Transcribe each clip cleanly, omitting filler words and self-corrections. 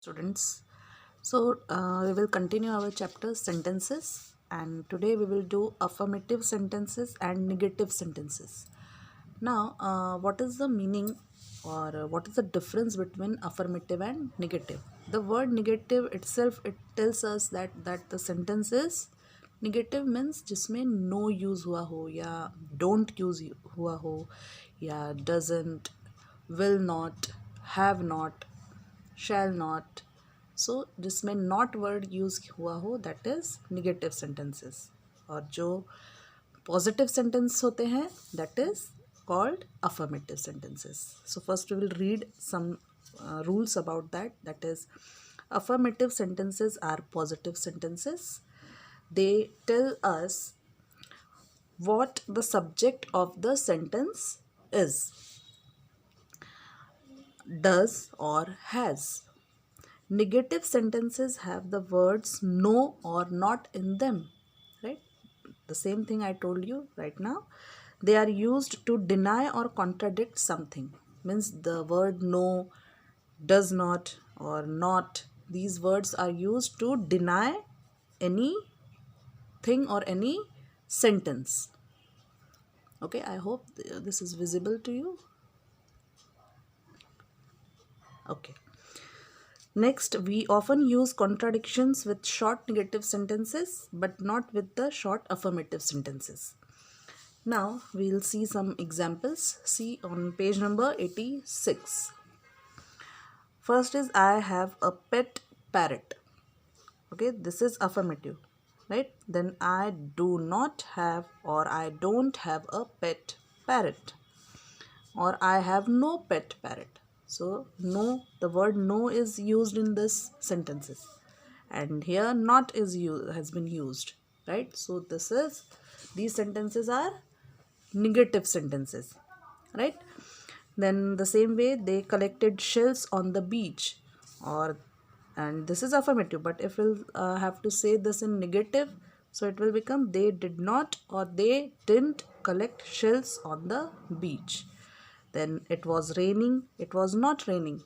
Students, so we will continue our chapter sentences, and today we will do affirmative sentences and negative sentences. Now, what is the meaning or what is the difference between affirmative and negative? The word negative itself, it tells us that the sentence is negative, means जिसमें no use हुआ हो या don't use हुआ हो या doesn't, will not, have not, shall not. सो जिसमें not word use हुआ हो दैट इज़ निगेटिव सेंटेंसेस, और जो पॉजिटिव सेंटेंस होते हैं that is called affirmative sentences. So first we will read some rules about that. That is, affirmative sentences are positive sentences. They tell us what the subject of the sentence is, does or has. Negative sentences have the words no or not in them, right? The same thing I told you right now. They are used to deny or contradict something. Means the word no, does not, or not, these words are used to deny anything or any sentence. Okay, I hope this is visible to you. Okay. Next, we often use contradictions with short negative sentences but not with the short affirmative sentences. Now, we'll see some examples. See on page number 86. First is, I have a pet parrot. Okay, this is affirmative, right? Then I do not have or I don't have a pet parrot, or I have no pet parrot. So no, the word no is used in this sentences, and here not is has been used, right? So these sentences are negative sentences, right? Then the same way, they collected shells on the beach, or, and this is affirmative, but if we'll have to say this in negative, so it will become they did not or they didn't collect shells on the beach. Then it was raining, it was not raining.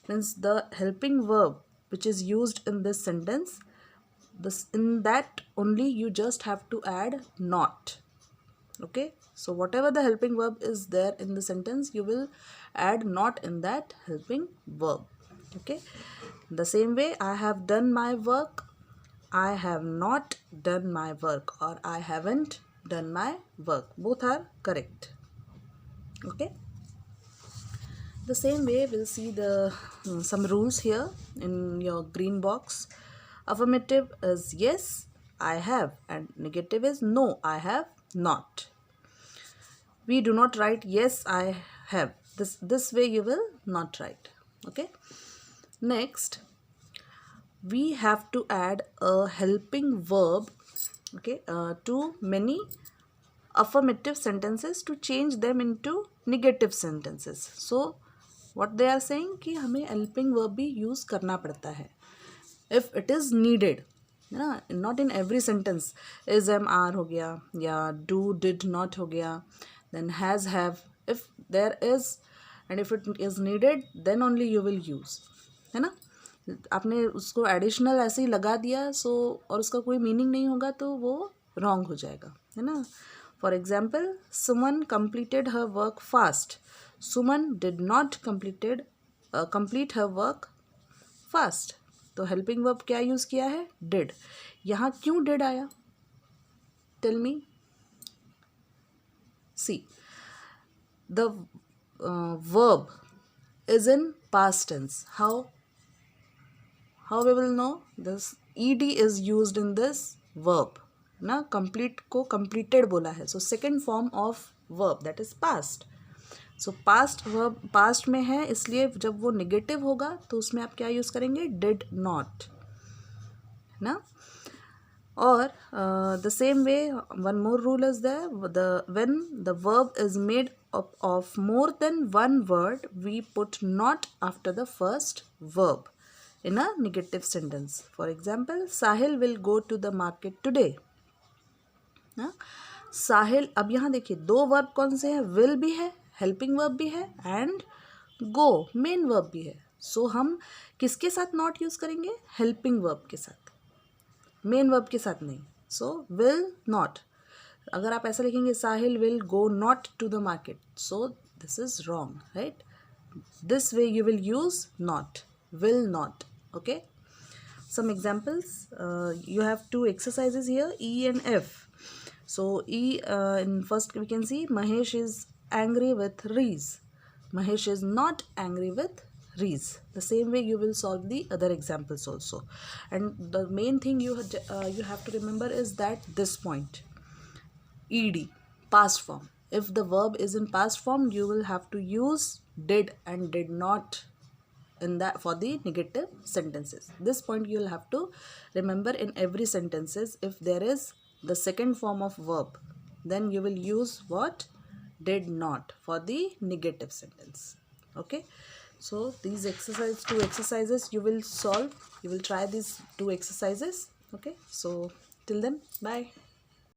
Means the helping verb which is used in this sentence, this in that only you just have to add not. Okay, so whatever the helping verb is there in the sentence, you will add not in that helping verb. Okay, the same way, I have done my work, I have not done my work, or I haven't done my work, both are correct. Okay, the same way, we'll see the some rules here in your green box. Affirmative is yes, I have, and negative is no, I have not. We do not write yes, I have. This way you will not write. Okay. Next, we have to add a helping verb, okay, to many affirmative sentences to change them into negative sentences. So what they are saying कि हमें helping verb भी use करना पड़ता है if it is needed, ना, not in every sentence is am are हो गया या do did not हो गया, then has have. If there is and if it is needed, then only you will use, है ना. आपने उसको एडिशनल ऐसे ही लगा दिया सो और उसका कोई मीनिंग नहीं होगा तो वो रॉन्ग हो जाएगा, है ना. For example, Suman completed her work fast. Suman did not complete her work fast. तो हेल्पिंग वर्ब क्या यूज़ किया है? डिड. यहाँ क्यों डिड आया? Tell me. See, the verb is in past tense. How we will know? This ed is used in this verb, ना. complete को completed बोला है, so second form of verb, that is past. So past verb past में है, इसलिए जब वो negative होगा तो उसमें आप क्या यूज़ करेंगे? did not, ना. और the same way, one more rule is there. When the verb is made of more than one word, we put not after the first verb in a negative sentence. For example, Sahil will go to the market today. साहिल, अब यहाँ देखिए दो verb कौन से हैं? Will भी है, helping verb भी है, एंड गो मेन वर्ब भी है. सो हम किसके साथ नॉट यूज़ करेंगे? हेल्पिंग वर्ब के साथ, मेन वर्ब के साथ नहीं. So will not. अगर आप ऐसा लिखेंगे Sahil will go not to the market, so this is wrong, right? This way you will use not, will not. Okay, some examples. You have two exercises here, E and F. So E, in first we can see Mahesh is angry with Reese. Mahesh is not angry with Reese. The same way you will solve the other examples also. And the main thing you have to remember is that this point, ed, past form. If the verb is in past form, you will have to use did and did not in that for the negative sentences. This point you will have to remember in every sentences. If there is the second form of verb, then you will use what? Did not for the negative sentence. Okay, so these two exercises you will solve. You will try these two exercises. Okay, so till then, bye.